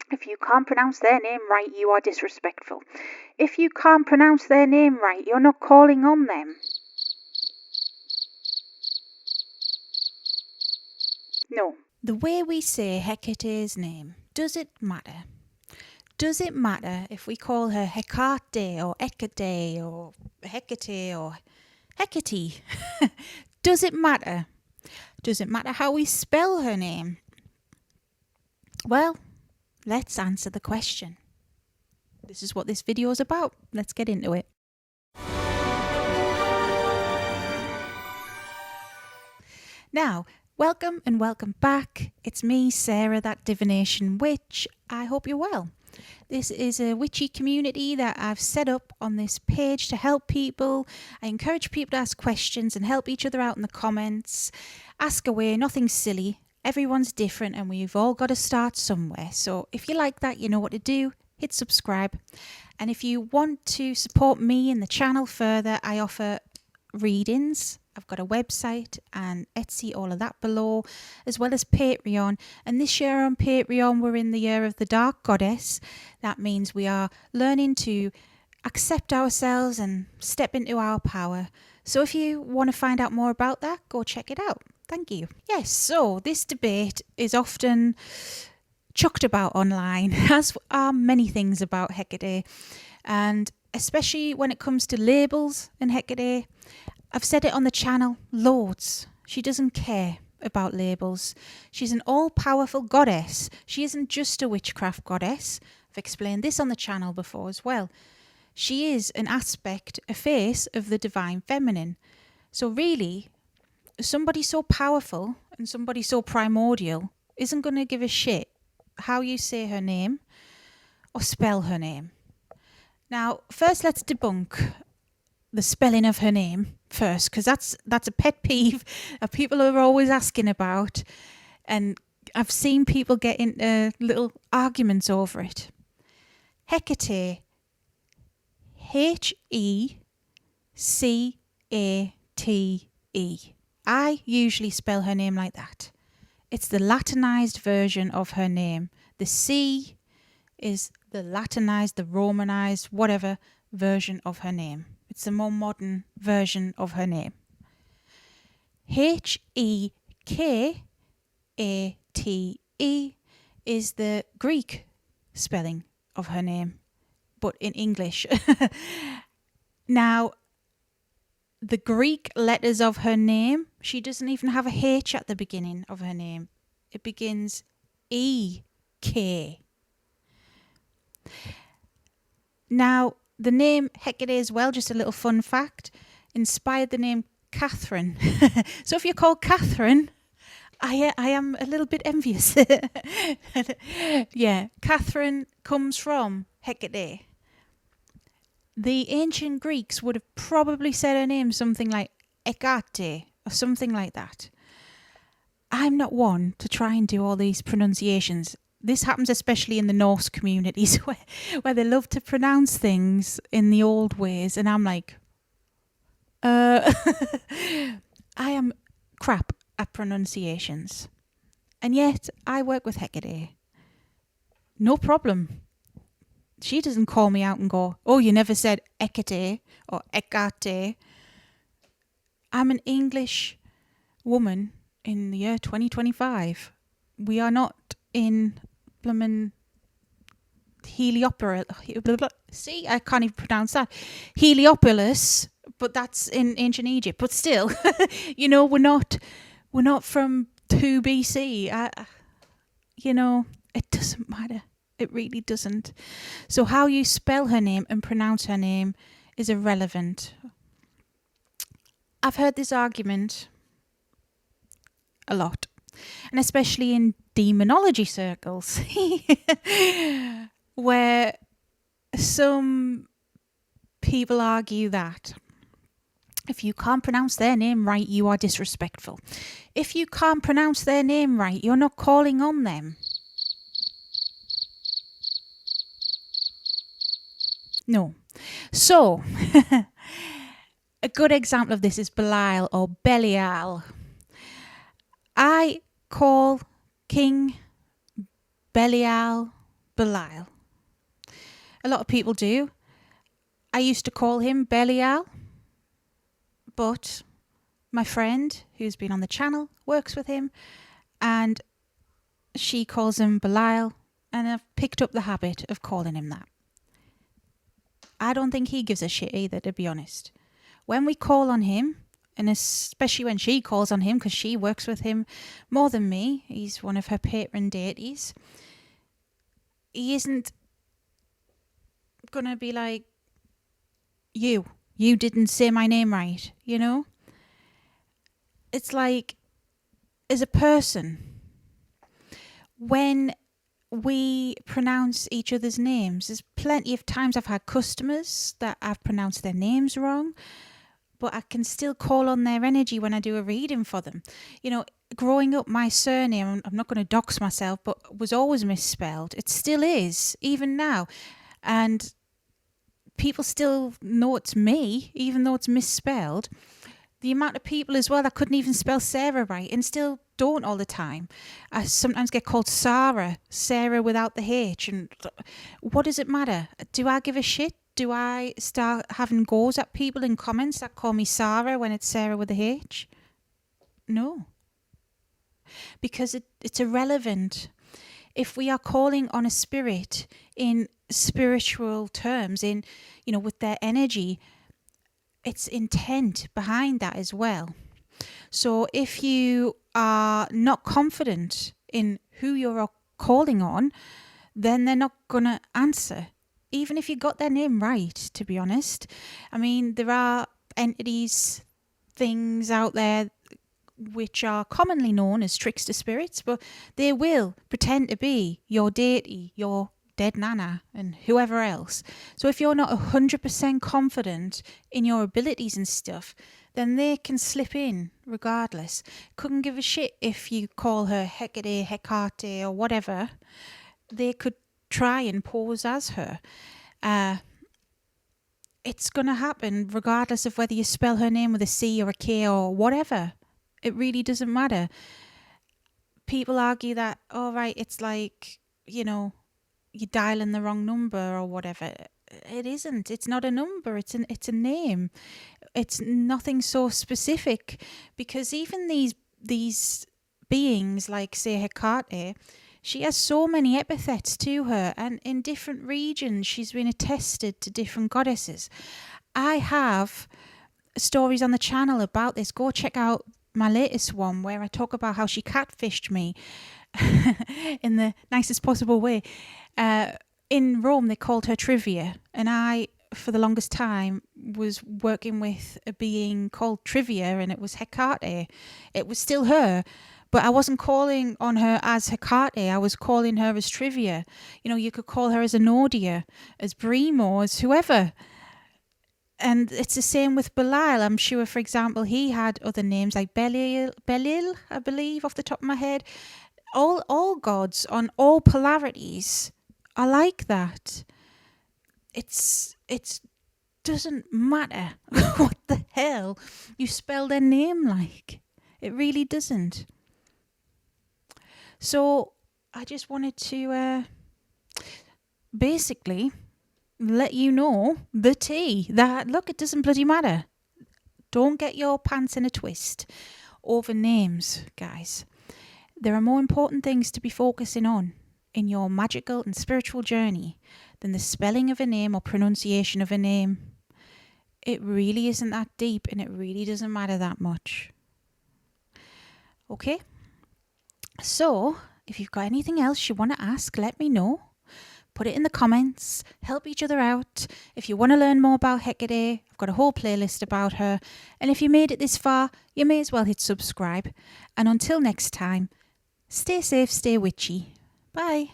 If you can't pronounce their name right, you are disrespectful. If you can't pronounce their name right, you're not calling on them. No. The way we say Hecate's name, does it matter? Does it matter if we call her Hecate or Hecate or Hecate or Hecate? Does it matter? Does it matter how we spell her name? Well, let's answer the question. This is what this video is about. Let's get into it. Now, welcome and welcome back. It's me, Sarah, that divination witch. I hope you're well. This is a witchy community that I've set up on this page to help people. I encourage people to ask questions and help each other out in the comments. Ask away, nothing silly. Everyone's different and we've all got to start somewhere. So if you like that, you know what to do. Hit subscribe. And if you want to support me and the channel further, I offer readings. I've got a website and Etsy, all of that below, as well as Patreon. And this year on Patreon, we're in the year of the Dark Goddess. That means we are learning to accept ourselves and step into our power. So if you want to find out more about that, go check it out. Thank you. Yes, so this debate is often chucked about online, as are many things about Hecate. And especially when it comes to labels and Hecate, I've said it on the channel loads. She doesn't care about labels. She's an all-powerful goddess. She isn't just a witchcraft goddess. I've explained this on the channel before as well. She is an aspect, a face of the divine feminine. So really, somebody so powerful and somebody so primordial isn't going to give a shit how you say her name or spell her name. Now, first let's debunk the spelling of her name first, because that's a pet peeve that people are always asking about, and I've seen people get into little arguments over it. Hecate, Hecate. I usually spell her name like that. It's the Latinized version of her name. The C is the Latinized, the Romanized, whatever version of her name. It's a more modern version of her name. Hekate is the Greek spelling of her name, but in English. Now, the Greek letters of her name, she doesn't even have a H at the beginning of her name. It begins E-K. Now, the name Hecate as well, just a little fun fact, inspired the name Catherine. So if you're called Catherine, I am a little bit envious. Yeah, Catherine comes from Hecate. The ancient Greeks would have probably said her name something like Hecate or something like that. I'm not one to try and do all these pronunciations. This happens especially in the Norse communities where they love to pronounce things in the old ways. And I'm like, I am crap at pronunciations. And yet I work with Hecate. No problem. She doesn't call me out and go, oh, you never said Hecate or Hecate. I'm an English woman in the year 2025. We are not in Heliopolis. See, I can't even pronounce that. Heliopolis, but that's in ancient Egypt. But still, you know, we're not from 2 BC. You know, it doesn't matter. It really doesn't. So how you spell her name and pronounce her name is irrelevant. I've heard this argument a lot, and especially in demonology circles, where some people argue that if you can't pronounce their name right, you are disrespectful. If you can't pronounce their name right, you're not calling on them. No. So, a good example of this is Belial or Belial. I call King Belial Belial. A lot of people do. I used to call him Belial, but my friend who's been on the channel works with him and she calls him Belial, and I've picked up the habit of calling him that. I don't think he gives a shit either, to be honest. When we call on him, and especially when she calls on him because she works with him more than me, he's one of her patron deities, he isn't going to be like, you didn't say my name right, you know? It's like, as a person, when we pronounce each other's names, there's plenty of times I've had customers that I've pronounced their names wrong, but I can still call on their energy when I do a reading for them. You know, growing up, my surname, I'm not going to dox myself, but was always misspelled. It still is, even now. And people still know it's me, even though it's misspelled. The amount of people as well that couldn't even spell Sarah right and still don't all the time. I sometimes get called Sarah without the H. And what does it matter? Do I give a shit? Do I start having goes at people in comments that call me Sarah when it's Sarah with a H? No. Because it's irrelevant. If we are calling on a spirit in spiritual terms, in, you know, with their energy, it's intent behind that as well. So if you are not confident in who you're calling on, then they're not going to answer, even if you got their name right, to be honest. I mean, there are entities, things out there which are commonly known as trickster spirits, but they will pretend to be your deity, your dead nana and whoever else. So if you're not 100% confident in your abilities and stuff, then they can slip in regardless. Couldn't give a shit if you call her Hecate, Hecate or whatever. They could try and pose as her. It's going to happen regardless of whether you spell her name with a C or a K or whatever. It really doesn't matter. People argue that, oh right, it's like, you know, you're dialing the wrong number or whatever. It isn't. It's not a number. It's a name. It's nothing so specific, because even these beings like, say, Hecate, she has so many epithets to her, and in different regions she's been attested to different goddesses. I have stories on the channel about this. Go check out my latest one where I talk about how she catfished me in the nicest possible way. In Rome, they called her Trivia, and I, for the longest time, was working with a being called Trivia, and it was Hecate. It was still her, but I wasn't calling on her as Hecate. I was calling her as Trivia. You know, you could call her as Enodia, as Brimo, as whoever. And it's the same with Belial. I'm sure, for example, he had other names like Belil, I believe, off the top of my head. All gods on all polarities are like that. It doesn't matter what the hell you spell their name like. It really doesn't. So I just wanted to basically let you know the tea that, look, it doesn't bloody matter. Don't get your pants in a twist over names, guys. There are more important things to be focusing on in your magical and spiritual journey than the spelling of a name or pronunciation of a name. It really isn't that deep, and it really doesn't matter that much. Okay? So, if you've got anything else you want to ask, let me know. Put it in the comments. Help each other out. If you want to learn more about Hecate, I've got a whole playlist about her. And if you made it this far, you may as well hit subscribe. And until next time, stay safe, stay witchy. Bye.